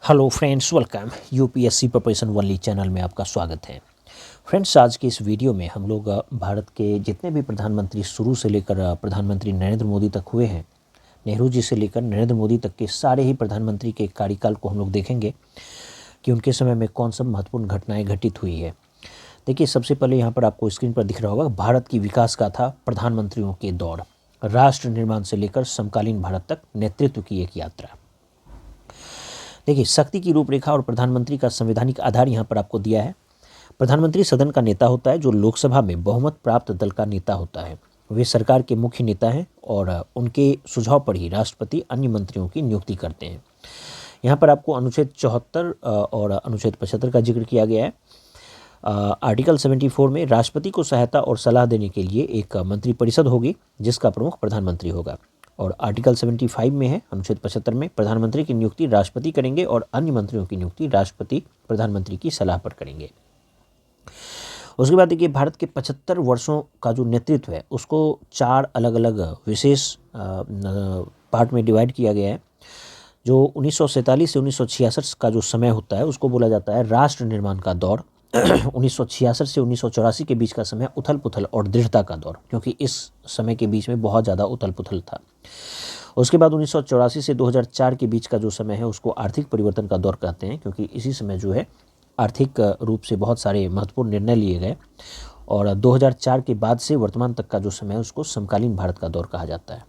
Hello friends, welcome. UPSC preparation only channel में आपका स्वागत है। फ्रेंड्स, आज के इस वीडियो में हम लोग भारत के जितने भी प्रधानमंत्री शुरू से लेकर प्रधानमंत्री नरेंद्र मोदी तक हुए हैं, नेहरू जी से लेकर नरेंद्र मोदी तक के सारे ही प्रधानमंत्री के कार्यकाल को हम लोग देखेंगे कि उनके समय में कौन सब महत्वपूर्ण घटनाएँ घटित हुई है। देखिए, सबसे पहले यहाँ पर आपको स्क्रीन पर दिख रहा होगा भारत की विकास गाथा, प्रधानमंत्रियों के दौर, राष्ट्र निर्माण से लेकर समकालीन भारत तक नेतृत्व की एक यात्रा। देखिए, शक्ति की रूपरेखा और प्रधानमंत्री का संवैधानिक आधार यहाँ पर आपको दिया है। प्रधानमंत्री सदन का नेता होता है जो लोकसभा में बहुमत प्राप्त दल का नेता होता है। वे सरकार के मुख्य नेता हैं और उनके सुझाव पर ही राष्ट्रपति अन्य मंत्रियों की नियुक्ति करते हैं। यहाँ पर आपको अनुच्छेद 74 और अनुच्छेद 75 का जिक्र किया गया है। आर्टिकल 74 में राष्ट्रपति को सहायता और सलाह देने के लिए एक मंत्रिपरिषद होगी जिसका प्रमुख प्रधानमंत्री होगा, और आर्टिकल 75 में है, अनुच्छेद 75 में, प्रधानमंत्री की नियुक्ति राष्ट्रपति करेंगे और अन्य मंत्रियों की नियुक्ति राष्ट्रपति प्रधानमंत्री की सलाह पर करेंगे। उसके बाद देखिए, भारत के 75 वर्षों का जो नेतृत्व है उसको 4 अलग अलग विशेष पार्ट में डिवाइड किया गया है। जो 1947 से 1966 का जो समय होता है उसको बोला जाता है राष्ट्र निर्माण का दौर। 1966 से 1984 के बीच का समय उथल पुथल और दृढ़ता का दौर, क्योंकि इस समय के बीच में बहुत ज़्यादा उथल पुथल था। उसके बाद 1984 से 2004 के बीच का जो समय है उसको आर्थिक परिवर्तन का दौर कहते हैं, क्योंकि इसी समय जो है आर्थिक रूप से बहुत सारे महत्वपूर्ण निर्णय लिए गए, और 2004 के बाद से वर्तमान तक का जो समय है उसको समकालीन भारत का दौर कहा जाता है।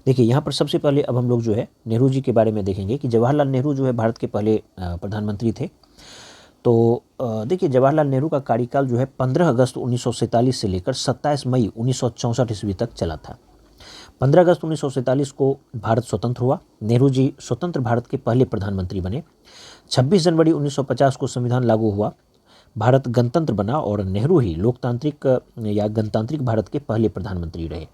देखिए, यहाँ पर सबसे पहले अब हम लोग जो है नेहरू जी के बारे में देखेंगे कि जवाहरलाल नेहरू जो है भारत के पहले प्रधानमंत्री थे। तो देखिए, जवाहरलाल नेहरू का कार्यकाल जो है 15 अगस्त 1947 से लेकर 27 मई 1964 ईस्वी तक चला था। 15 अगस्त 1947 को भारत स्वतंत्र हुआ। नेहरू जी स्वतंत्र भारत के पहले प्रधानमंत्री बने। 26 जनवरी 1950 को संविधान लागू हुआ, भारत गणतंत्र बना और नेहरू ही लोकतांत्रिक या गणतांत्रिक भारत के पहले प्रधानमंत्री रहे।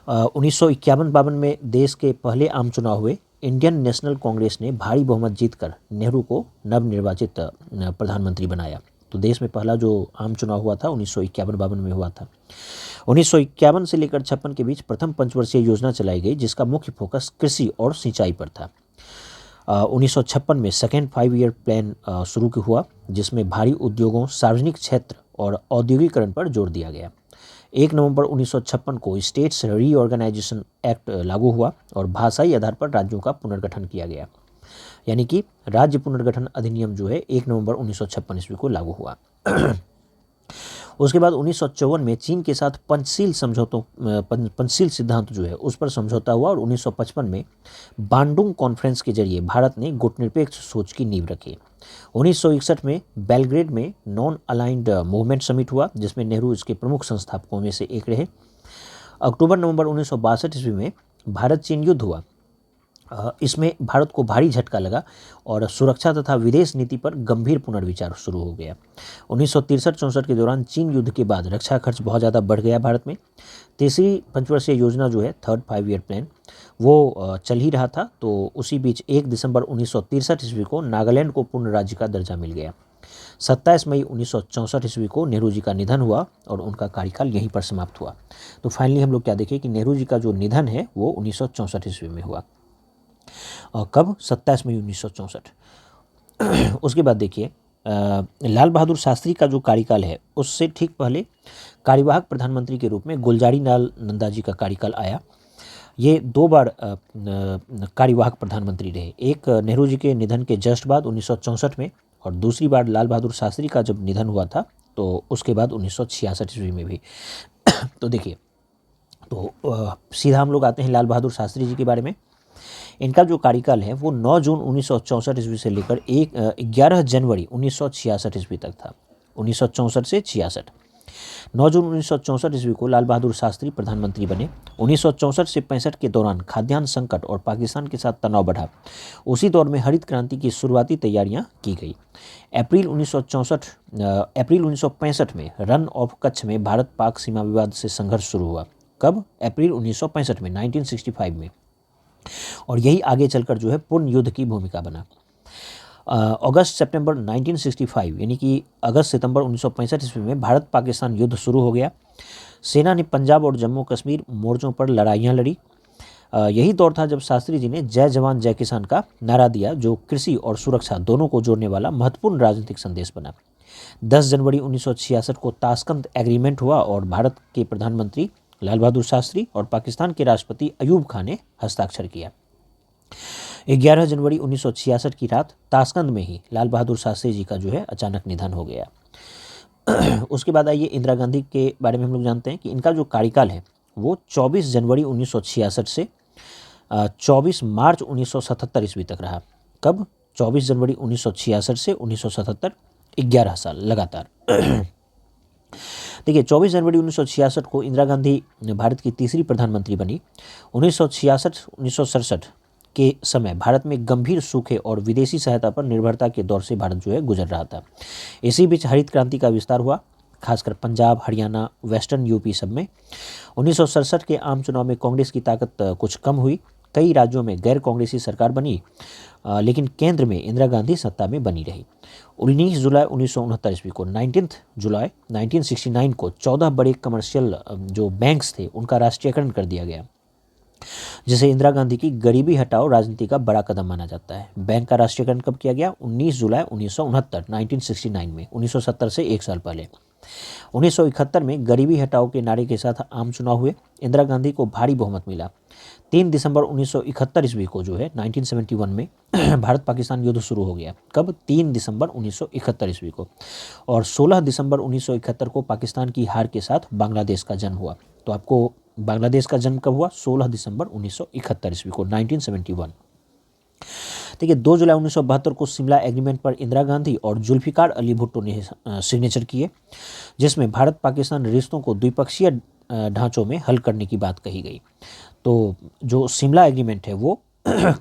1951-52 में देश के पहले आम चुनाव हुए। इंडियन नेशनल कांग्रेस ने भारी बहुमत जीतकर नेहरू को नवनिर्वाचित प्रधानमंत्री बनाया। तो देश में पहला जो आम चुनाव हुआ था 1951-52 में हुआ था। 1951 से लेकर 56 के बीच प्रथम पंचवर्षीय योजना चलाई गई जिसका मुख्य फोकस कृषि और सिंचाई पर था। 1956 में सेकेंड 5 ईयर प्लान शुरू हुआ जिसमें भारी उद्योगों, सार्वजनिक क्षेत्र और औद्योगिकरण पर जोर दिया गया। 1 नवंबर 1956 को स्टेट्स रीऑर्गेनाइजेशन एक्ट लागू हुआ और भाषाई आधार पर राज्यों का पुनर्गठन किया गया, यानी कि राज्य पुनर्गठन अधिनियम जो है 1 नवंबर 1956 ईस्वी को लागू हुआ। उसके बाद 1954 में चीन के साथ पंचशील सिद्धांत जो है उस पर समझौता हुआ और 1955 में बांडुंग कॉन्फ्रेंस के जरिए भारत ने गुटनिरपेक्ष सोच की नींव रखी। 1961 में बेलग्रेड में नॉन अलाइंड मूवमेंट समिट हुआ जिसमें नेहरू इसके प्रमुख संस्थापकों में से एक रहे। अक्टूबर-नवंबर 1962 ईस्वी में भारत चीन युद्ध हुआ। इसमें भारत को भारी झटका लगा और सुरक्षा तथा विदेश नीति पर गंभीर पुनर्विचार शुरू हो गया। 1963-64 के दौरान चीन युद्ध के बाद रक्षा खर्च बहुत ज़्यादा बढ़ गया भारत में। तीसरी पंचवर्षीय योजना जो है थर्ड 5 ईयर प्लान वो चल ही रहा था। तो उसी बीच 1 दिसंबर 1963 ईस्वी को नागालैंड को पूर्ण राज्य का दर्जा मिल गया। 27 मई 1964 ईस्वी को नेहरू जी का निधन हुआ और उनका कार्यकाल यहीं पर समाप्त हुआ। तो फाइनली हम लोग क्या देखें कि नेहरू जी का जो निधन है वो 1964 ईस्वी में हुआ। और कब? 27 मई 1964। उसके बाद देखिए, लाल बहादुर शास्त्री का जो कार्यकाल है उससे ठीक पहले कार्यवाहक प्रधानमंत्री के रूप में गुलजारी लाल नंदा जी का कार्यकाल आया। ये 2 बार कार्यवाहक प्रधानमंत्री रहे, एक नेहरू जी के निधन के जस्ट बाद 1964 में, और दूसरी बार लाल बहादुर शास्त्री का जब निधन हुआ था तो उसके बाद 1966 ईस्वी में भी। तो देखिए, तो सीधा हम लोग आते हैं लाल बहादुर शास्त्री जी के बारे में। इनका जो कार्यकाल है वो 9 जून 1964 ईस्वी से लेकर 11 जनवरी 1966 ईस्वी तक था। 1964 से 66। 9 जून 1964 ईस्वी को लाल बहादुर शास्त्री प्रधानमंत्री बने। 1964 से 65 के दौरान खाद्यान्न संकट और पाकिस्तान के साथ तनाव बढ़ा। उसी दौर में हरित क्रांति की शुरुआती तैयारियां की गई। अप्रैल 1965 में रन ऑफ कच्छ में भारत पाक सीमा विवाद से संघर्ष शुरू हुआ। कब? अप्रैल 1965 में, 1965 में, और यही आगे चलकर जो है पूर्ण युद्ध की भूमिका बना। अगस्त सितंबर 1965 यानी कि अगस्त सितंबर 1965 ईस्वी में भारत पाकिस्तान युद्ध शुरू हो गया। सेना ने पंजाब और जम्मू कश्मीर मोर्चों पर लड़ाइयाँ लड़ी। यही दौर था जब शास्त्री जी ने जय जवान जय किसान का नारा दिया, जो कृषि और सुरक्षा दोनों को जोड़ने वाला महत्वपूर्ण राजनीतिक संदेश बना। 10 जनवरी 1966 को ताशकंद एग्रीमेंट हुआ और भारत के प्रधानमंत्री लाल बहादुर शास्त्री और पाकिस्तान के राष्ट्रपति अयूब खान ने हस्ताक्षर किया। 11 जनवरी 1966 की रात ताशकंद में ही लाल बहादुर शास्त्री जी का जो है अचानक निधन हो गया। उसके बाद आइए इंदिरा गांधी के बारे में हम लोग जानते हैं कि इनका जो कार्यकाल है वो 24 जनवरी 1966 से 24 मार्च 1977 ईस्वी तक रहा। कब? 24 जनवरी 1966 से 1977, 11 साल लगातार। देखिए, 24 जनवरी 1966 को इंदिरा गांधी भारत की तीसरी प्रधानमंत्री बनी। 1966-1967 के समय भारत में गंभीर सूखे और विदेशी सहायता पर निर्भरता के दौर से भारत जो है गुजर रहा था। इसी बीच हरित क्रांति का विस्तार हुआ, खासकर पंजाब, हरियाणा, वेस्टर्न यूपी सब में। 1967 के आम चुनाव में कांग्रेस की ताकत कुछ कम हुई। कई राज्यों में गैर कांग्रेसी सरकार बनी, लेकिन केंद्र में इंदिरा गांधी सत्ता में बनी रही। 19 जुलाई 1969 ईस्वी को 19 जुलाई 1969 को 14 बड़े कमर्शियल जो बैंक्स थे उनका राष्ट्रीयकरण कर दिया गया, जिसे इंदिरा गांधी की गरीबी हटाओ राजनीति का बड़ा कदम माना जाता है। बैंक का राष्ट्रीयकरण कब किया गया? 19 जुलाई 1969 में, 1970 से एक साल पहले। 1971 में गरीबी हटाओ के नारे के साथ आम चुनाव हुए। इंदिरा गांधी को भारी बहुमत मिला। 3 दिसंबर 1971 ईस्वी को जो है 1971 में भारत पाकिस्तान युद्ध शुरू हो गया। कब? 3 दिसंबर 1971 ईस्वी को। और 16 दिसंबर 1971 को पाकिस्तान की हार के साथ बांग्लादेश का जन्म हुआ। तो आपको बांग्लादेश का जन्म कब हुआ? 16 दिसंबर 1971 ईस्वी को, 1971। देखिए, 2 जुलाई 1972 को शिमला एग्रीमेंट पर इंदिरा गांधी और जुल्फिकार अली भुट्टो ने सिग्नेचर किए, जिसमें भारत पाकिस्तान रिश्तों को द्विपक्षीय ढांचों में हल करने की बात कही गई। तो जो शिमला एग्रीमेंट है वो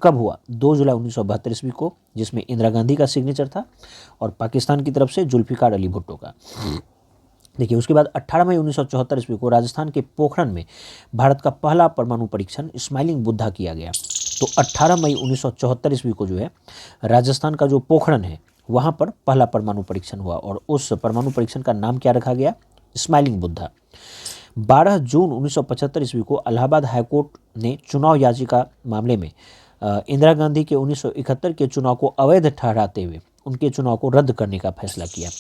कब हुआ? 2 जुलाई 1972 ईस्वी को, जिसमें इंदिरा गांधी का सिग्नेचर था और पाकिस्तान की तरफ से जुल्फिकार अली भुट्टो का। देखिए, उसके बाद 18 मई 1974 ईस्वी को राजस्थान के पोखरण में भारत का पहला परमाणु परीक्षण स्माइलिंग बुद्धा किया गया। तो 18 मई 1974 ईस्वी को जो है राजस्थान का जो पोखरण है वहाँ पर पहला परमाणु परीक्षण हुआ और उस परमाणु परीक्षण का नाम क्या रखा गया? स्माइलिंग बुद्धा। 12 जून 1975 ईस्वी को इलाहाबाद हाईकोर्ट ने चुनाव याचिका मामले में इंदिरा गांधी के 1971 के चुनाव को अवैध ठहराते हुए उनके चुनाव को रद्द करने का फैसला किया।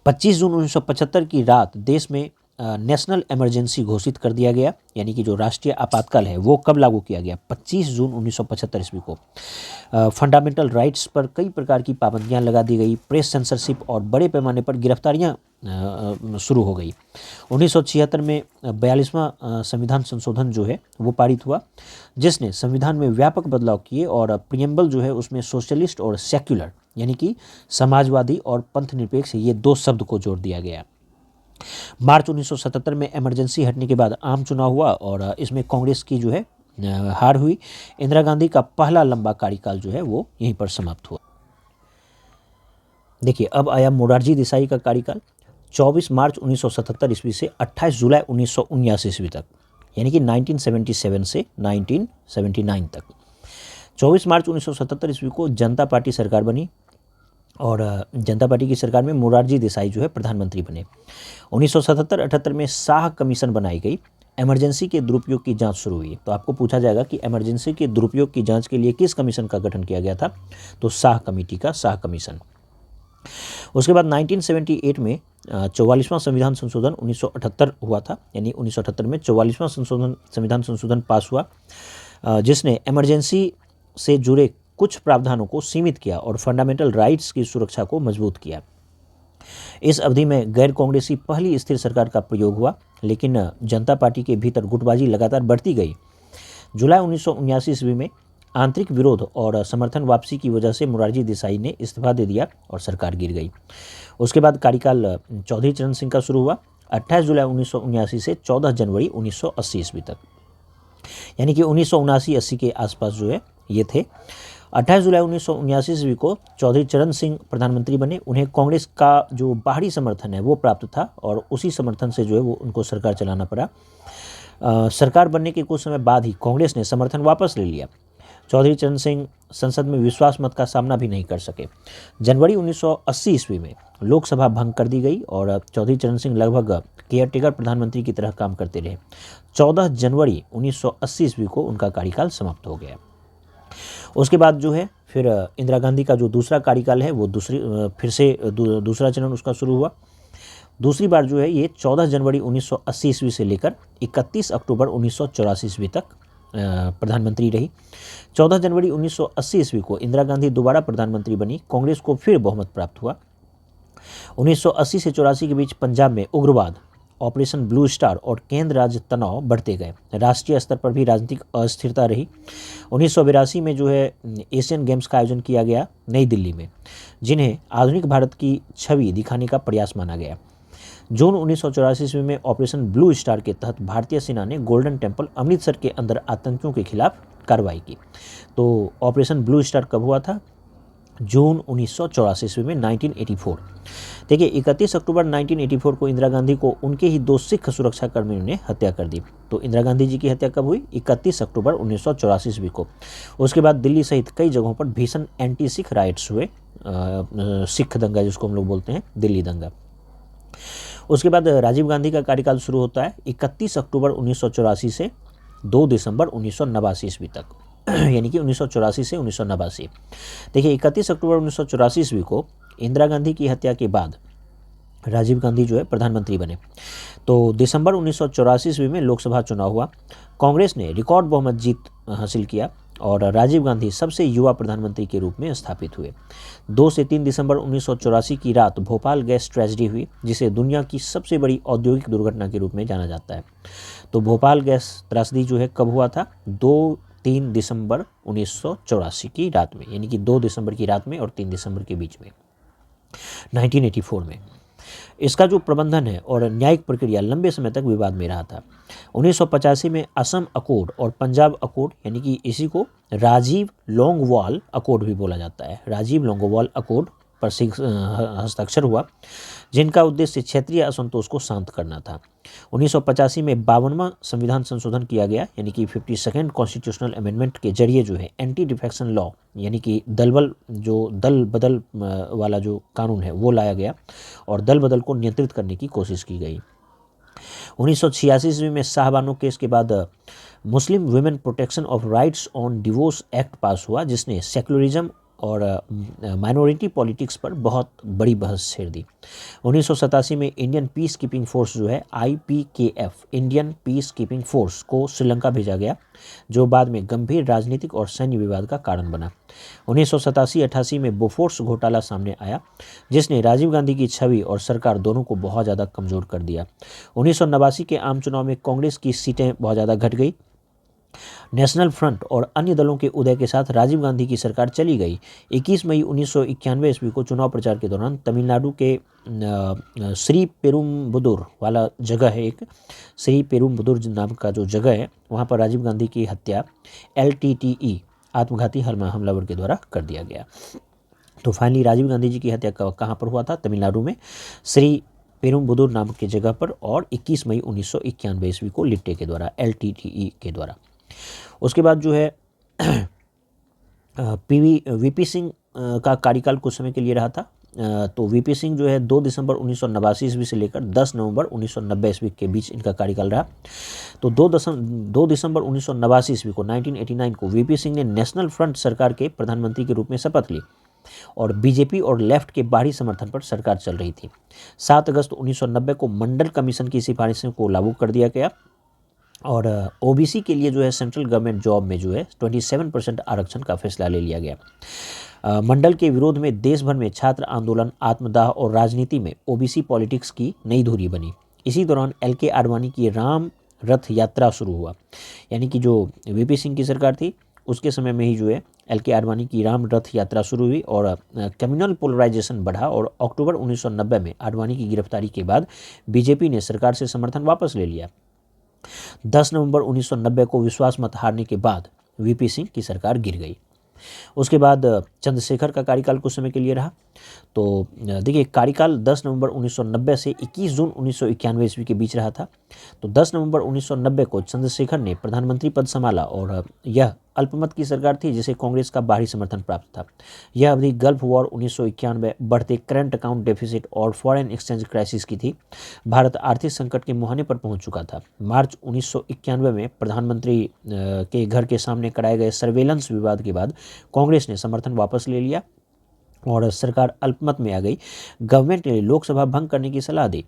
25 जून 1975 की रात देश में नेशनल इमरजेंसी घोषित कर दिया गया, यानी कि जो राष्ट्रीय आपातकाल है वो कब लागू किया गया? 25 जून 1975 ईस्वी को। फंडामेंटल राइट्स पर कई प्रकार की पाबंदियां लगा दी गई, प्रेस सेंसरशिप और बड़े पैमाने पर गिरफ्तारियां शुरू हो गई। 1976 में 42वां संविधान संशोधन जो है वो पारित हुआ, जिसने संविधान में व्यापक बदलाव किए और प्रियम्बल जो है उसमें सोशलिस्ट और सेक्युलर यानी कि समाजवादी और पंथ निरपेक्ष ये 2 शब्द को जोड़ दिया गया। मार्च 1977 में इमरजेंसी हटने के बाद आम चुनाव हुआ और इसमें कांग्रेस की जो है हार हुई। इंदिरा गांधी का पहला लंबा कार्यकाल जो है वो यहीं पर समाप्त हुआ। देखिए, अब आया मोरारजी देसाई का कार्यकाल 24 मार्च 1977 ईस्वी से 28 जुलाई 1979 ईस्वी तक, यानी कि 1977 से 1979 तक। 24 मार्च 1977 ईस्वी को जनता पार्टी सरकार बनी और जनता पार्टी की सरकार में मोरारजी देसाई जो है प्रधानमंत्री बने। 1977-78 में शाह कमीशन बनाई गई, इमरजेंसी के दुरुपयोग की जांच शुरू हुई। तो आपको पूछा जाएगा कि इमरजेंसी के दुरुपयोग की जांच के लिए किस कमीशन का गठन किया गया था? तो शाह कमेटी का, शाह कमीशन। उसके बाद 1978 में 44वां संविधान संशोधन 1978 हुआ था, यानी 1978 में 44वां संविधान संशोधन पास हुआ, जिसने इमरजेंसी से जुड़े कुछ प्रावधानों को सीमित किया और फंडामेंटल राइट्स की सुरक्षा को मजबूत किया। इस अवधि में गैर कांग्रेसी पहली स्थिर सरकार का प्रयोग हुआ, लेकिन जनता पार्टी के भीतर गुटबाजी लगातार बढ़ती गई। जुलाई 1979 ईस्वी में आंतरिक विरोध और समर्थन वापसी की वजह से मोरारजी देसाई ने इस्तीफा दे दिया और सरकार गिर गई। उसके बाद कार्यकाल चौधरी चरण सिंह का शुरू हुआ 28 जुलाई 1979 से 14 जनवरी 1980 ईस्वी तक, यानी कि 1979-80 के आसपास जो है ये थे। 28 जुलाई 1979 ईस्वी को चौधरी चरण सिंह प्रधानमंत्री बने। उन्हें कांग्रेस का जो बाहरी समर्थन है वो प्राप्त था और उसी समर्थन से जो है वो उनको सरकार चलाना पड़ा। सरकार बनने के कुछ समय बाद ही कांग्रेस ने समर्थन वापस ले लिया। चौधरी चरण सिंह संसद में विश्वास मत का सामना भी नहीं कर सके। जनवरी 1980 ईस्वी में लोकसभा भंग कर दी गई और चौधरी चरण सिंह लगभग केयरटेकर प्रधानमंत्री की तरह काम करते रहे। 14 जनवरी 1980 ईस्वी को उनका कार्यकाल समाप्त हो गया। उसके बाद जो है फिर इंदिरा गांधी का जो दूसरा कार्यकाल है वो दूसरा चरण उसका शुरू हुआ। दूसरी बार जो है ये 14 जनवरी 1980 ईस्वी से लेकर 31 अक्टूबर 1984 ईस्वी तक प्रधानमंत्री रही। 14 जनवरी 1980 ईस्वी को इंदिरा गांधी दोबारा प्रधानमंत्री बनी। कांग्रेस को फिर बहुमत प्राप्त हुआ। 1980 से 84 के बीच पंजाब में उग्रवाद, ऑपरेशन ब्लू स्टार और केंद्र राज्य तनाव बढ़ते गए। राष्ट्रीय स्तर पर भी राजनीतिक अस्थिरता रही। 1982 में जो है एशियन गेम्स का आयोजन किया गया नई दिल्ली में, जिन्हें आधुनिक भारत की छवि दिखाने का प्रयास माना गया। जून 1984 ईस्वी में ऑपरेशन ब्लू स्टार के तहत भारतीय सेना ने गोल्डन टेम्पल अमृतसर के अंदर आतंकियों के खिलाफ कार्रवाई की। तो ऑपरेशन ब्लू स्टार कब हुआ था? जून 1984 ईस्वी में 1984। देखिए 31 अक्टूबर 1984 को इंदिरा गांधी को उनके ही 2 सिख सुरक्षा कर्मियों ने हत्या कर दी। तो इंदिरा गांधी जी की हत्या कब हुई? 31 अक्टूबर 1984 ईस्वी को। उसके बाद दिल्ली सहित कई जगहों पर भीषण एंटी सिख राइट्स हुए, सिख दंगा जिसको हम लोग बोलते हैं, दिल्ली दंगा। उसके बाद राजीव गांधी का कार्यकाल शुरू होता है 31 अक्टूबर 1984 से 2 दिसंबर 1989 ईस्वी तक, यानी कि 1984 से 1989। देखिए 31 अक्टूबर 1984 ईस्वी को इंदिरा गांधी की हत्या के बाद राजीव गांधी जो है प्रधानमंत्री बने। तो दिसंबर 1984 ईस्वी में लोकसभा चुनाव हुआ। कांग्रेस ने रिकॉर्ड बहुमत जीत हासिल किया और राजीव गांधी सबसे युवा प्रधानमंत्री के रूप में स्थापित हुए। 2 से 3 दिसंबर 1984 की रात भोपाल गैस ट्रेजेडी हुई, जिसे दुनिया की सबसे बड़ी औद्योगिक दुर्घटना के रूप में जाना जाता है। तो भोपाल गैस त्रासदी जो है कब हुआ था? 2-3 दिसंबर 1984 की रात में, यानी कि 2 दिसंबर की रात में और 3 दिसंबर के बीच में 1984 में। इसका जो प्रबंधन है और न्यायिक प्रक्रिया लंबे समय तक विवाद में रहा था। 1985 में असम अकॉर्ड और पंजाब अकॉर्ड, यानी कि इसी को राजीव लोंगोवाल अकॉर्ड भी बोला जाता है, राजीव लोंगोवाल अकॉर्ड पर हस्ताक्षर हुआ, जिनका उद्देश्य क्षेत्रीय असंतोष को शांत करना था। 1985 में 52वां संविधान संशोधन किया गया, यानी कि 52nd कॉन्स्टिट्यूशनल अमेंडमेंट के जरिए जो है एंटी डिफेक्शन लॉ, यानी कि दल बदल वाला जो कानून है वो लाया गया और दल बदल को नियंत्रित करने की कोशिश की गई। 1986 ईस्वी में शाहबानो केस के बाद Muslim women protection of rights on divorce act पास हुआ, जिसने सेक्युलरिज्म और माइनॉरिटी पॉलिटिक्स पर बहुत बड़ी बहस छेड़ दी। 1987 में इंडियन पीस कीपिंग फोर्स जो है IPKF, Indian peace keeping force को श्रीलंका भेजा गया, जो बाद में गंभीर राजनीतिक और सैन्य विवाद का कारण बना। 1987-88 में बोफोर्स घोटाला सामने आया, जिसने राजीव गांधी की छवि और सरकार दोनों को बहुत ज़्यादा कमज़ोर कर दिया। 1989 के आम चुनाव में कांग्रेस की सीटें बहुत ज़्यादा घट गई। नेशनल फ्रंट और अन्य दलों के उदय के साथ राजीव गांधी की सरकार चली गई। 21 मई 1991 ईस्वी को चुनाव प्रचार के दौरान तमिलनाडु के श्री पेरुम्बुदुर वाला जगह है, एक श्री पेरुम्बुदुर नाम का जो जगह है, वहाँ पर राजीव गांधी की हत्या LTTE आत्मघाती हमलावर के द्वारा कर दिया गया। तो फाइनली राजीव गांधी जी की हत्या कहाँ पर हुआ था? तमिलनाडु में श्री पेरुम्बुदुर नाम की जगह पर, और 21 मई 1991 ईस्वी को लिट्टे के द्वारा, LTTE के द्वारा। उसके बाद जो है VP सिंह का कार्यकाल कुछ समय के लिए रहा था। तो VP सिंह जो है 2 दिसंबर 1989 ईस्वी से लेकर 10 नवंबर 1990 ईस्वी के बीच इनका कार्यकाल रहा। तो 2 दिसंबर 1989 ईस्वी को 1989 को VP सिंह ने नेशनल फ्रंट सरकार के प्रधानमंत्री के रूप में शपथ ली और बीजेपी और लेफ्ट के बाहरी समर्थन पर सरकार चल रही थी। 7 अगस्त 1990 को मंडल कमीशन की सिफारिशों को लागू कर दिया गया और OBC के लिए जो है सेंट्रल गवर्नमेंट जॉब में जो है 27% आरक्षण का फैसला ले लिया गया। मंडल के विरोध में देश भर में छात्र आंदोलन, आत्मदाह और राजनीति में OBC पॉलिटिक्स की नई धुरी बनी। इसी दौरान LK आडवाणी की राम रथ यात्रा शुरू हुआ, यानी कि जो VP सिंह की सरकार थी उसके समय में ही जो है LK आडवाणी की राम रथ यात्रा शुरू हुई और कम्युनल पोलराइजेशन बढ़ा और अक्टूबर 1990 में आडवाणी की गिरफ्तारी के बाद बीजेपी ने सरकार से समर्थन वापस ले लिया। 10 नवंबर 1990 को विश्वास मत हारने के बाद VP सिंह की सरकार गिर गई। उसके बाद चंद्रशेखर का कार्यकाल कुछ समय के लिए रहा। तो देखिए कार्यकाल 10 नवंबर 1990 से 21 जून 1991 ईस्वी के बीच रहा था। तो 10 नवंबर 1990 को चंद्रशेखर ने प्रधानमंत्री पद संभाला और यह अल्पमत की सरकार थी जिसे कांग्रेस का बाहरी समर्थन प्राप्त था। यह अवधि गल्फ वॉर 1991, बढ़ते करंट अकाउंट डेफिसिट और फॉरेन एक्सचेंज क्राइसिस की थी। भारत आर्थिक संकट के मुहाने पर पहुंच चुका था। मार्च 1991 में प्रधानमंत्री के घर के सामने कराए गए सर्वेलेंस विवाद के बाद कांग्रेस ने समर्थन वापस ले लिया और सरकार अल्पमत में आ गई। गवर्नमेंट ने लोकसभा भंग करने की सलाह दी।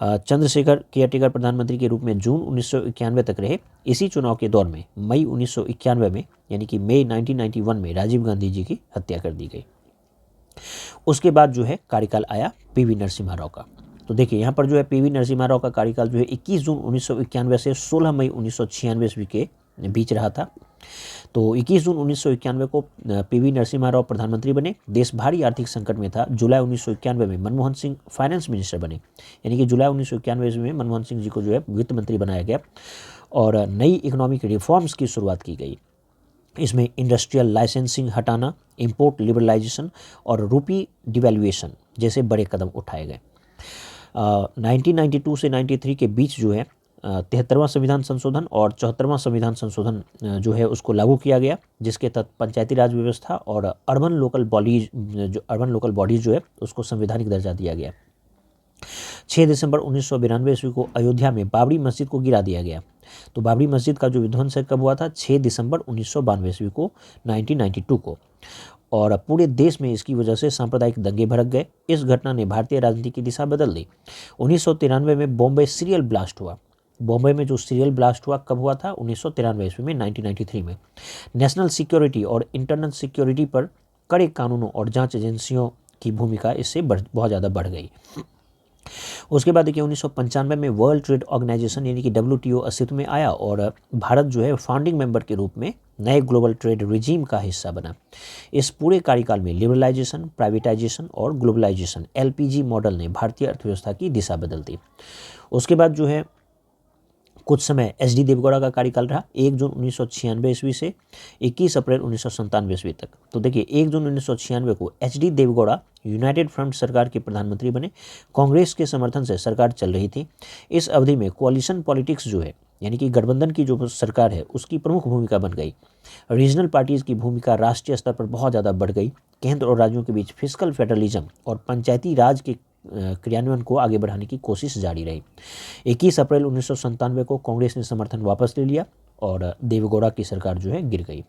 चंद्रशेखर केयरटेकर प्रधानमंत्री के रूप में जून 1991 तक रहे। इसी चुनाव के दौर में मई 1991 में यानी कि मई 1991 में राजीव गांधी जी की हत्या कर दी गई। उसके बाद जो है कार्यकाल आया पीवी नरसिम्हा राव का। तो देखिए यहाँ पर जो है पीवी नरसिम्हा राव का कार्यकाल जो है 21 जून 1991 से 16 मई 1996 ईस्वी के बीच रहा था। तो 21 जून 1991 को पीवी नरसिम्हा राव प्रधानमंत्री बने। देश भारी आर्थिक संकट में था। जुलाई 1991 में मनमोहन सिंह फाइनेंस मिनिस्टर बने, यानी कि जुलाई 1991 में मनमोहन सिंह जी को जो है वित्त मंत्री बनाया गया और नई इकोनॉमिक रिफॉर्म्स की शुरुआत की गई। इसमें इंडस्ट्रियल लाइसेंसिंग हटाना, इंपोर्ट लिबरलाइजेशन और रूपी डिवैल्यूएशन जैसे बड़े कदम उठाए गए। 1992 से 93 के बीच जो है 73वां संविधान संशोधन और 74वां संविधान संशोधन जो है उसको लागू किया गया, जिसके तहत पंचायती राज व्यवस्था और अर्बन लोकल बॉडीज जो है उसको संवैधानिक दर्जा दिया गया। 6 दिसंबर 1992 ईस्वी को अयोध्या में बाबरी मस्जिद को गिरा दिया गया। तो बाबरी मस्जिद का जो विध्वंस है कब हुआ था? 6 दिसंबर 1992 ईस्वी को 1992 को। और पूरे देश में इसकी वजह से सांप्रदायिक दंगे भड़क गए। इस घटना ने भारतीय राजनीति की दिशा बदल दी। 1993 में बॉम्बे सीरियल ब्लास्ट हुआ। बॉम्बे में जो सीरियल ब्लास्ट हुआ कब हुआ था? 1993 ईस्वी में, 1993 में। नेशनल सिक्योरिटी और इंटरनल सिक्योरिटी पर कड़े कानूनों और जांच एजेंसियों की भूमिका इससे बहुत ज़्यादा बढ़ गई। उसके बाद देखिए 1995 में वर्ल्ड ट्रेड ऑर्गेनाइजेशन यानी कि WTO अस्तित्व में आया और भारत जो है फाउंडिंग मेंबर के रूप में नए ग्लोबल ट्रेड रिजीम का हिस्सा बना। इस पूरे कार्यकाल में लिबरलाइजेशन, प्राइवेटाइजेशन और ग्लोबलाइजेशन LPG मॉडल ने भारतीय अर्थव्यवस्था की दिशा बदल दी। उसके बाद जो है कुछ समय HD देवगौड़ा का कार्यकाल रहा, 1 जून 1996 ईस्वी से 21 अप्रैल 1997 ईस्वी तक। तो देखिए 1 जून 1996 को HD देवगौड़ा यूनाइटेड फ्रंट सरकार के प्रधानमंत्री बने। कांग्रेस के समर्थन से सरकार चल रही थी। इस अवधि में कोalition पॉलिटिक्स जो है यानी कि गठबंधन की जो सरकार है उसकी प्रमुख भूमिका बन गई। रीजनल पार्टीज की भूमिका राष्ट्रीय स्तर पर बहुत ज़्यादा बढ़ गई। केंद्र और राज्यों के बीच फिस्कल फेडरलिज्म और पंचायती राज के क्रियान्वयन को आगे बढ़ाने की कोशिश जारी रही। 21 अप्रैल 1997 को कांग्रेस ने समर्थन वापस ले लिया और देवेगौड़ा की सरकार जो है गिर गई।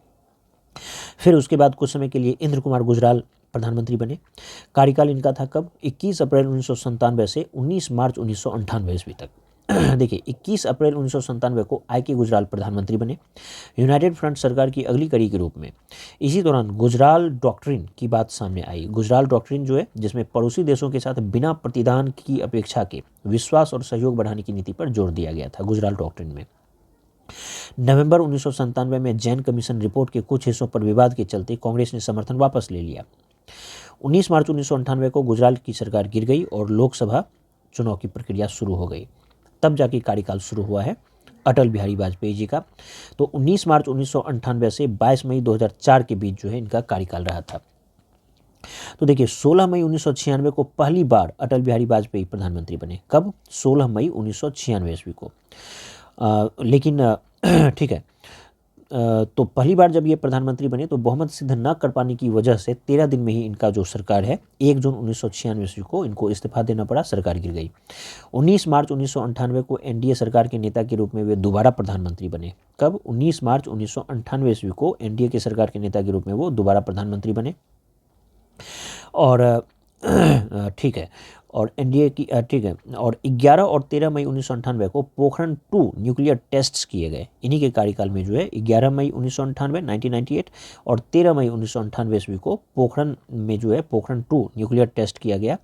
फिर उसके बाद कुछ समय के लिए इंद्र कुमार गुजराल प्रधानमंत्री बने। कार्यकाल इनका था कब? 21 अप्रैल 1997 से 19 मार्च 1998 ईस्वी तक। देखिए 21 अप्रैल 1997 को IK गुजराल प्रधानमंत्री बने यूनाइटेड फ्रंट सरकार की अगली कड़ी के रूप में। इसी दौरान गुजराल डॉक्ट्रिन की बात सामने आई। गुजराल डॉक्ट्रिन जो है जिसमें पड़ोसी देशों के साथ बिना प्रतिदान की अपेक्षा के विश्वास और सहयोग बढ़ाने की नीति पर जोर दिया गया था गुजराल डॉक्ट्रिन में। नवंबर 1997 में जैन कमीशन रिपोर्ट के कुछ हिस्सों पर विवाद के चलते कांग्रेस ने समर्थन वापस ले लिया। 19 मार्च 1998 को गुजराल की सरकार गिर गई और लोकसभा चुनाव की प्रक्रिया शुरू हो गई। तब जाके कार्यकाल शुरू हुआ है अटल बिहारी वाजपेयी जी का। तो 19 मार्च 1998 से 22 मई 2004 के बीच जो है इनका कार्यकाल रहा था। तो देखिए 16 मई 1996 को पहली बार अटल बिहारी वाजपेयी प्रधानमंत्री बने। कब? 16 मई 1996 ईस्वी को। लेकिन ठीक है, तो पहली बार जब ये प्रधानमंत्री बने तो बहुमत सिद्ध न कर पाने की वजह से 13 दिन में ही इनका जो सरकार है 1 जून 1996 ईस्वी को इनको इस्तीफा देना पड़ा, सरकार गिर गई। 19 मार्च 1998 को NDA सरकार के नेता के रूप में वे दोबारा प्रधानमंत्री बने। कब? 19 मार्च 1998 ईस्वी को NDA की सरकार के नेता के रूप में वो दोबारा प्रधानमंत्री बने। और ठीक है, और NDA की ठीक है, और 11 और 13 मई 1998 को पोखरण 2 न्यूक्लियर टेस्ट्स किए गए। इन्हीं के कार्यकाल में जो है 11 मई 1998 1998 और 13 मई 1998 ईस्वी को पोखरण में जो है पोखरण 2 न्यूक्लियर टेस्ट किया गया।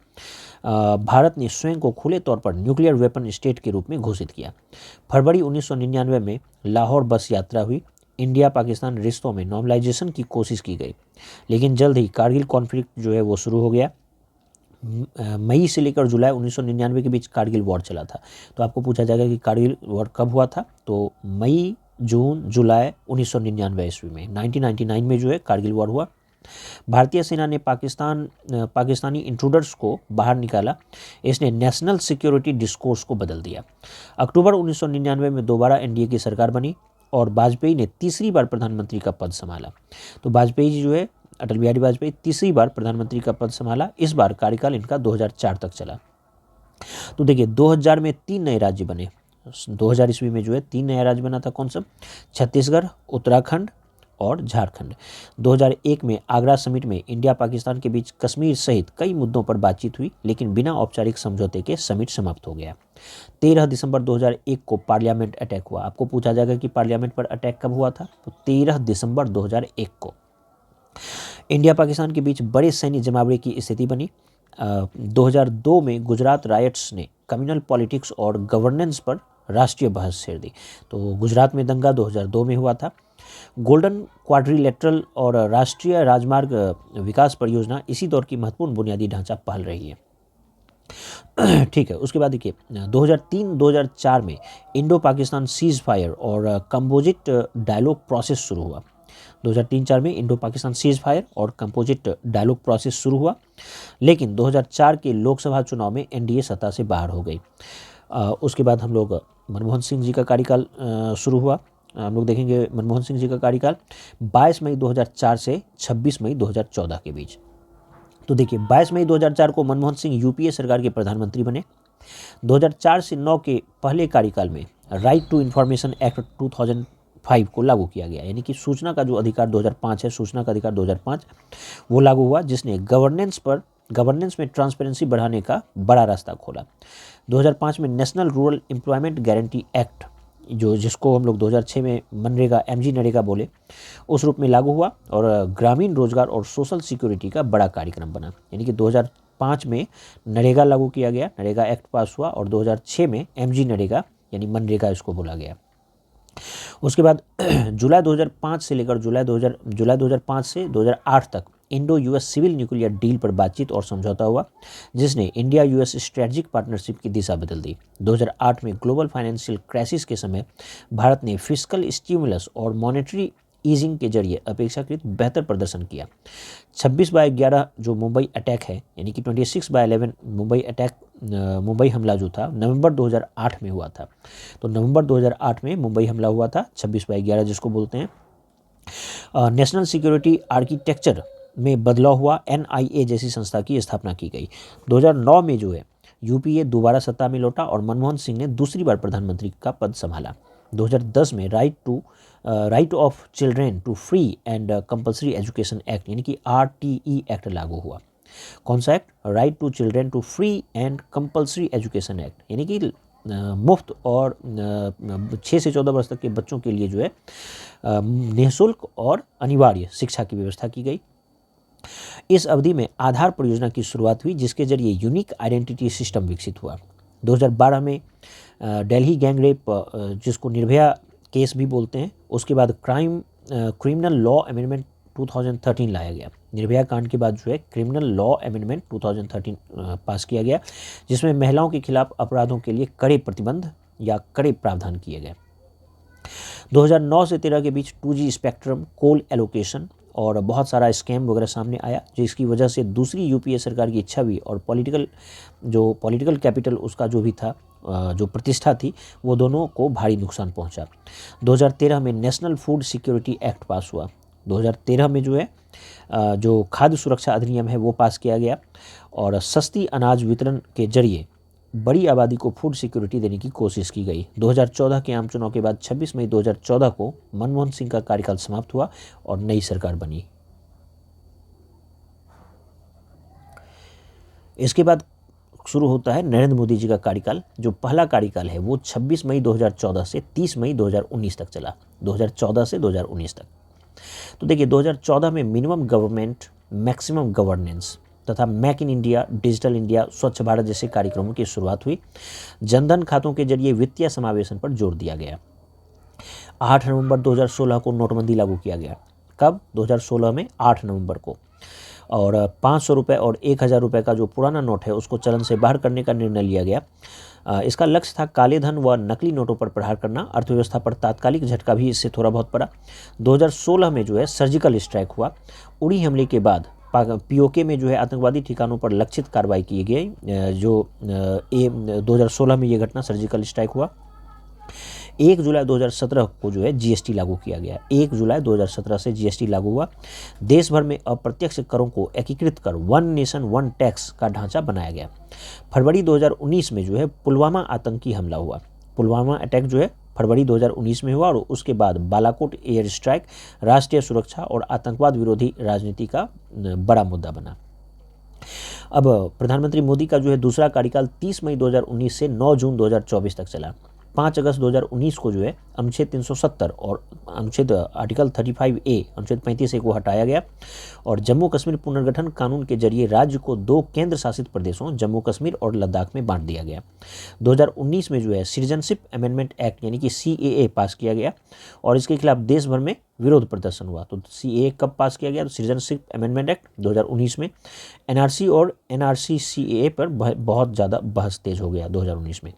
भारत ने स्वयं को खुले तौर पर न्यूक्लियर वेपन स्टेट के रूप में घोषित किया। फरवरी 1999 में लाहौर बस यात्रा हुई। इंडिया पाकिस्तान रिश्तों में नॉर्मलाइजेशन की कोशिश की गई, लेकिन जल्द ही कारगिल कॉन्फ्लिक्ट जो है वो शुरू हो गया। मई से लेकर जुलाई 1999 के बीच कारगिल वॉर चला था। तो आपको पूछा जाएगा कि कारगिल वॉर कब हुआ था? तो मई, जून, जुलाई 1999 ईस्वी में, 1999 में जो है कारगिल वॉर हुआ। भारतीय सेना ने पाकिस्तानी इंट्रूडर्स को बाहर निकाला। इसने नेशनल सिक्योरिटी डिस्कोर्स को बदल दिया। अक्टूबर 1999 में दोबारा एनडीए की सरकार बनी और वाजपेयी ने तीसरी बार प्रधानमंत्री का पद संभाला। तो वाजपेयी जी जो है, अटल बिहारी वाजपेयी तीसरी बार प्रधानमंत्री का पद संभाला। इस बार कार्यकाल इनका 2004 तक चला। तो देखिए 2000 में 3 नए राज्य बने। 2000 ईस्वी में जो है 3 नया राज्य बना था। कौन सा? छत्तीसगढ़, उत्तराखंड और झारखंड। 2001 में आगरा समिट में इंडिया पाकिस्तान के बीच कश्मीर सहित कई मुद्दों पर बातचीत हुई, लेकिन बिना औपचारिक समझौते के समिट समाप्त हो गया। 13 दिसंबर 2001 को पार्लियामेंट अटैक हुआ। आपको पूछा जाएगा कि पार्लियामेंट पर अटैक कब हुआ था? तो 13 दिसंबर 2001 को। इंडिया पाकिस्तान के बीच बड़े सैन्य जमावड़े की स्थिति बनी। 2002 में गुजरात रायट्स ने कम्युनल पॉलिटिक्स और गवर्नेंस पर राष्ट्रीय बहस छेड़ दी। तो गुजरात में दंगा 2002 में हुआ था। गोल्डन क्वाड्रिलेटरल और राष्ट्रीय राजमार्ग विकास परियोजना इसी दौर की महत्वपूर्ण बुनियादी ढांचा पहल रही है। ठीक है, उसके बाद देखिए 2003-2004 में इंडो पाकिस्तान सीज फायर और कंपोजिट डायलॉग प्रोसेस शुरू हुआ। 2003-4 में इंडो पाकिस्तान सीज फायर और कंपोजिट डायलॉग प्रोसेस शुरू हुआ, लेकिन 2004 के लोकसभा चुनाव में एनडीए सत्ता से बाहर हो गई। उसके बाद हम लोग मनमोहन सिंह जी का कार्यकाल शुरू हुआ। हम लोग देखेंगे मनमोहन सिंह जी का कार्यकाल 22 मई 2004 से 26 मई 2014 के बीच। तो देखिए 22 मई 2004 को मनमोहन सिंह यूपीए सरकार के प्रधानमंत्री बने। 2004 से 9 के पहले कार्यकाल में राइट टू इंफॉर्मेशन एक्ट 2005 को लागू किया गया, यानी कि सूचना का जो अधिकार 2005 है, सूचना का अधिकार 2005 वो लागू हुआ, जिसने गवर्नेंस में ट्रांसपेरेंसी बढ़ाने का बड़ा रास्ता खोला। 2005 में national rural employment guarantee act, जिसको हम लोग 2006 में मनरेगा एमजी नरेगा बोले, उस रूप में लागू हुआ और ग्रामीण रोजगार और सोशल सिक्योरिटी का बड़ा कार्यक्रम बना। यानी कि 2005 में नरेगा लागू किया गया, नरेगा एक्ट पास हुआ, और 2006 में एमजी नरेगा यानी मनरेगा इसको बोला गया। उसके बाद जुलाई 2005 से लेकर जुलाई 2005 से 2008 तक Indo US civil nuclear deal पर बातचीत और समझौता हुआ, जिसने इंडिया यूएस स्ट्रेटजिक पार्टनरशिप की दिशा बदल दी। 2008 में ग्लोबल फाइनेंशियल क्राइसिस के समय भारत ने फिस्कल स्टिमुलस और मॉनेटरी ईजिंग के जरिए अपेक्षाकृत बेहतर प्रदर्शन किया। 26/11 जो मुंबई अटैक है, यानी कि 26/11 मुंबई अटैक, मुंबई हमला जो था नवंबर 2008 में हुआ था। तो नवंबर 2008 में मुंबई हमला हुआ था, 26/11 जिसको बोलते हैं। नेशनल सिक्योरिटी आर्किटेक्चर में बदलाव हुआ, एनआईए जैसी संस्था की स्थापना की गई। 2009 में जो है यूपीए दोबारा सत्ता में लौटा और मनमोहन सिंह ने दूसरी बार प्रधानमंत्री का पद संभाला। 2010 में right of children to free and compulsory education act, यानी कि आरटीई एक्ट लागू हुआ। कौन सा एक्ट? Right to children to free and compulsory education act, यानी कि मुफ्त और 6 से 14 वर्ष तक के बच्चों के लिए जो है निःशुल्क और अनिवार्य शिक्षा की व्यवस्था की गई। इस अवधि में आधार परियोजना की शुरुआत हुई, जिसके जरिए यूनिक आइडेंटिटी सिस्टम विकसित हुआ। 2012 में दिल्ली गैंग रेप, जिसको निर्भया केस भी बोलते हैं, उसके बाद क्रिमिनल लॉ अमेंडमेंट 2013 लाया गया। निर्भया कांड के बाद जो है क्रिमिनल लॉ अमेंडमेंट 2013 पास किया गया, जिसमें महिलाओं के खिलाफ अपराधों के लिए कड़े प्रतिबंध या कड़े प्रावधान किए गए। 2009 से 13 के बीच 2G स्पेक्ट्रम, कोल एलोकेशन और बहुत सारा स्कैम वगैरह सामने आया, जिसकी वजह से दूसरी यूपीए सरकार की छवि और पॉलिटिकल कैपिटल उसका जो भी था, जो प्रतिष्ठा थी, वो दोनों को भारी नुकसान पहुंचा। 2013 में नेशनल फूड सिक्योरिटी एक्ट पास हुआ। 2013 में जो है जो खाद्य सुरक्षा अधिनियम है वो पास किया गया और सस्ती अनाज वितरण के जरिए बड़ी आबादी को फूड सिक्योरिटी देने की कोशिश की गई। 2014 के आम चुनाव के बाद 26 मई 2014 को मनमोहन सिंह का कार्यकाल समाप्त हुआ और नई सरकार बनी। इसके बाद शुरू होता है नरेंद्र मोदी जी का कार्यकाल। जो पहला कार्यकाल है वो 26 मई 2014 से 30 मई 2019 तक चला। 2014 से 2019 तक। तो देखिए 2014 में मिनिमम गवर्नमेंट मैक्सिमम गवर्नेंस तथा make in India, digital India, स्वच्छ भारत जैसे कार्यक्रमों की शुरुआत हुई। जनधन खातों के जरिए वित्तीय समावेशन पर जोर दिया गया। 8 नवंबर 2016 को नोटबंदी लागू किया गया। कब? 2016 में 8 नवंबर को। और 500 रुपये और 1000 रुपये का जो पुराना नोट है उसको चलन से बाहर करने का निर्णय लिया गया। इसका लक्ष्य था काले धन व नकली नोटों पर प्रहार करना। अर्थव्यवस्था पर तात्कालिक झटका भी इससे थोड़ा बहुत पड़ा। 2016 में जो है सर्जिकल स्ट्राइक हुआ। उड़ी हमले के बाद पीओके में जो है आतंकवादी ठिकानों पर लक्षित कार्रवाई की गई। 2016 में ये घटना सर्जिकल स्ट्राइक हुआ। 1 जुलाई 2017 को जो है जीएसटी लागू किया गया। 1 जुलाई 2017 से जीएसटी लागू हुआ। देश भर में अप्रत्यक्ष करों को एकीकृत कर वन नेशन वन टैक्स का ढांचा बनाया गया। फरवरी 2019 में जो है पुलवामा आतंकी हमला हुआ। पुलवामा अटैक जो है फरवरी 2019 में हुआ और उसके बाद बालाकोट एयर स्ट्राइक राष्ट्रीय सुरक्षा और आतंकवाद विरोधी राजनीति का बड़ा मुद्दा बना। अब प्रधानमंत्री मोदी का जो है दूसरा कार्यकाल 30 मई 2019 से 9 जून 2024 तक चला। 5 अगस्त 2019 को जो है अनुच्छेद 370 और अनुच्छेद आर्टिकल 35A अनुच्छेद 35A को हटाया गया और जम्मू कश्मीर पुनर्गठन कानून के जरिए राज्य को 2 केंद्र शासित प्रदेशों जम्मू कश्मीर और लद्दाख में बांट दिया गया। 2019 में जो है सिटीजनशिप अमेंडमेंट एक्ट यानी कि CAA पास किया गया और इसके खिलाफ देश भर में विरोध प्रदर्शन हुआ। तो CAA कब पास किया गया? तो सिटीजनशिप अमेंडमेंट एक्ट 2019 में। NRC और NRC CAA पर बहुत ज़्यादा बहस तेज हो गया 2019 में।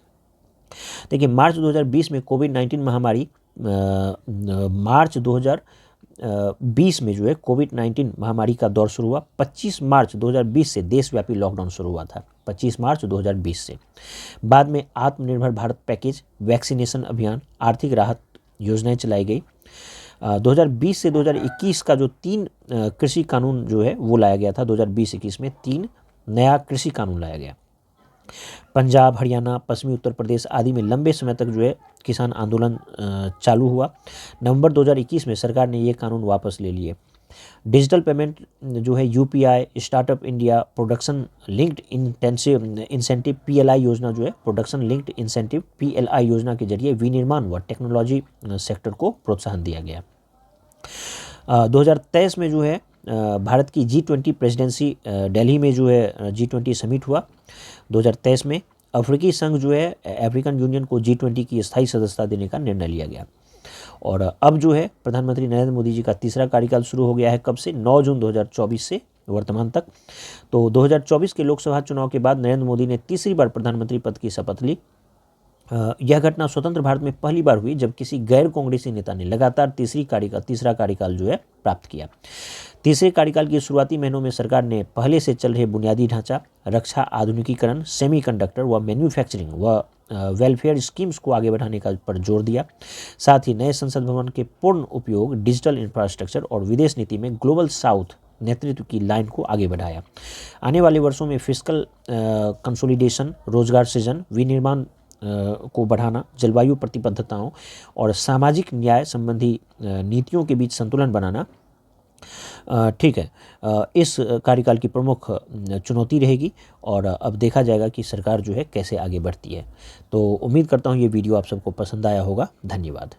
देखिए मार्च 2020 में कोविड-19 महामारी मार्च 2020 में जो है कोविड-19 महामारी का दौर शुरू हुआ। 25 मार्च 2020 से देशव्यापी लॉकडाउन शुरू हुआ था। 25 मार्च 2020 से बाद में आत्मनिर्भर भारत पैकेज, वैक्सीनेशन अभियान, आर्थिक राहत योजनाएं चलाई गई। 2020 से 2021 का जो 3 कृषि कानून जो है वो लाया गया था। 2020-21 में 3 नया कृषि कानून लाया गया। पंजाब, हरियाणा, पश्चिमी उत्तर प्रदेश आदि में लंबे समय तक जो है किसान आंदोलन चालू हुआ। नवंबर 2021 में सरकार ने ये कानून वापस ले लिए। डिजिटल पेमेंट जो है UPI, startup India, production linked incentive PLI योजना जो है प्रोडक्शन लिंक्ड इंसेंटिव PLI योजना के जरिए विनिर्माण व टेक्नोलॉजी सेक्टर को प्रोत्साहन दिया गया। 2023 में जो है भारत की G20 प्रेसिडेंसी दिल्ली में जो है G20 समिट हुआ। 2023 में अफ्रीकी संघ जो है अफ्रीकन यूनियन को G20 की स्थायी सदस्यता देने का निर्णय लिया गया। और अब जो है प्रधानमंत्री नरेंद्र मोदी जी का तीसरा कार्यकाल शुरू हो गया है। कब से? 9 जून 2024 से वर्तमान तक। तो 2024 के लोकसभा चुनाव के बाद नरेंद्र मोदी ने तीसरी बार प्रधानमंत्री पद की शपथ ली। यह घटना स्वतंत्र भारत में पहली बार हुई जब किसी गैर कांग्रेसी नेता ने लगातार तीसरा कार्यकाल जो है प्राप्त किया। तीसरे कार्यकाल की शुरुआती महीनों में सरकार ने पहले से चल रहे बुनियादी ढांचा, रक्षा आधुनिकीकरण, सेमीकंडक्टर व मैन्युफैक्चरिंग व वेलफेयर स्कीम्स को आगे बढ़ाने का पर जोर दिया। साथ ही नए संसद भवन के पूर्ण उपयोग, डिजिटल इंफ्रास्ट्रक्चर और विदेश नीति में ग्लोबल साउथ नेतृत्व की लाइन को आगे बढ़ाया। आने वाले वर्षों में फिस्कल कंसोलिडेशन, रोजगार सृजन, विनिर्माण को बढ़ाना, जलवायु प्रतिबद्धताओं और सामाजिक न्याय संबंधी नीतियों के बीच संतुलन बनाना ठीक है इस कार्यकाल की प्रमुख चुनौती रहेगी। और अब देखा जाएगा कि सरकार जो है कैसे आगे बढ़ती है। तो उम्मीद करता हूँ ये वीडियो आप सबको पसंद आया होगा। धन्यवाद।